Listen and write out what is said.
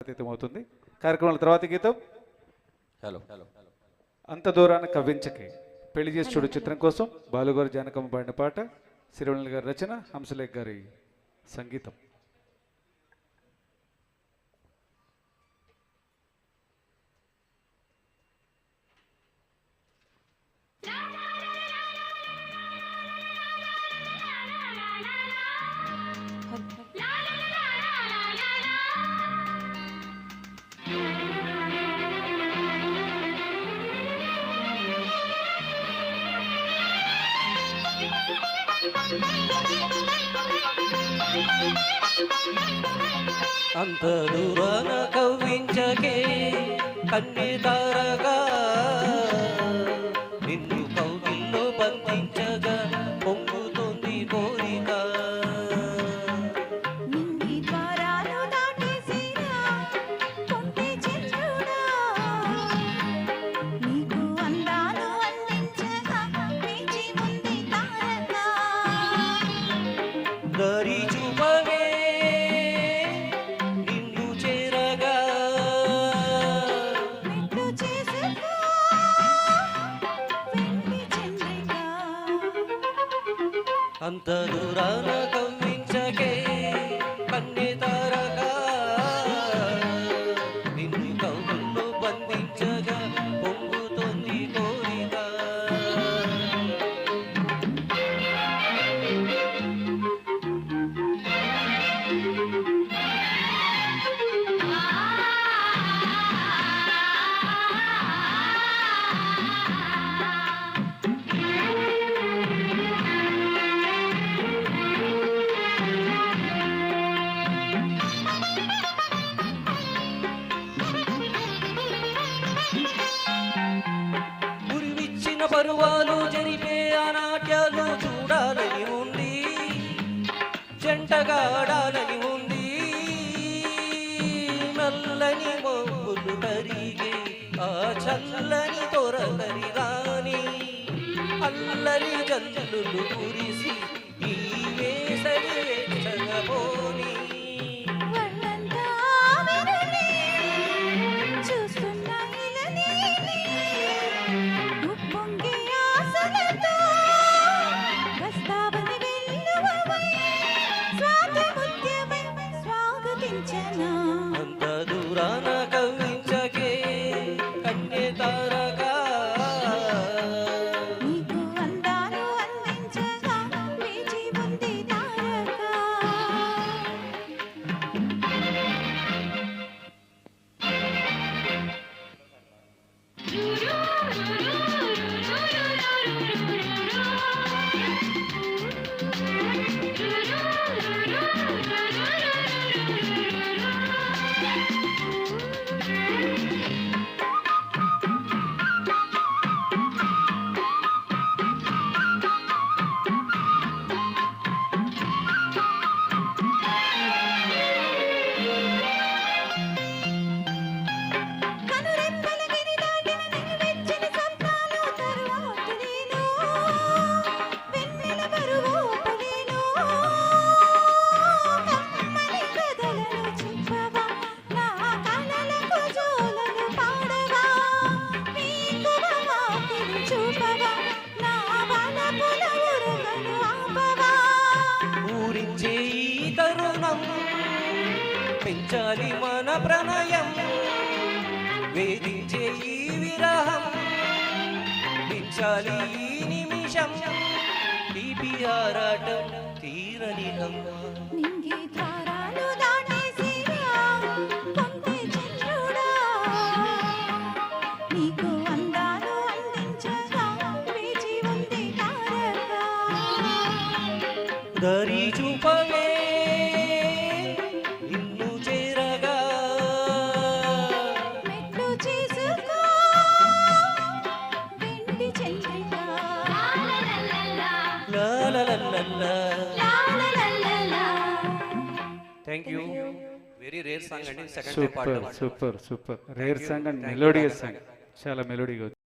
పులకితం అవుతుంది. కార్యక్రమాల తర్వాత గీతం హలో హలో అంత దూరాన కవ్వించకే పెళ్లి చేసి చూడు చిత్రం కోసం బాలుగారు జానకమ్మ పాడిన పాట, సిరివెన్నెల గారి రచన, హంసలేఖ గారి సంగీతం. అంత దూరాన కవ్వించకే కన్నె తారగా నిన్ను కౌగిల్లో బంధించగా పొంగుతోంది కోరిక. దరి చూపవే నిన్ను చేరగా అంత దూరాన కవ్వించకే కన్నె తారగా నిన్ను కౌగుల్లో బంధించగా పొంగుతోంది కోరిక. గురివిచ్చిన పరువాలు జరిపే అనాట్యాలు చూడాలని ఉంది, జంటగా ఆడాలని ఉంది. నల్లని మబ్బులు కరిగే ఆ చల్లని తొరగరి రాని అల్లరి జల్లులు కురిసి ఈ వేసవి వెచ్చగబోని. అంత దూరాన కవ్వించకే కన్నె తారగా ఊరించే ఈ తరుణం పెంచాలి మన ప్రణయం, వేధించే ఈ విరహం పెంచాలి ఈ నిమిషం. తీపి ఆరాటం తీరని దరి చూపవే నిన్ను చేరగా thank you. Very rare song అండి. Second part. Super super super rare song and melodious song, చాలా మెలోడీగా.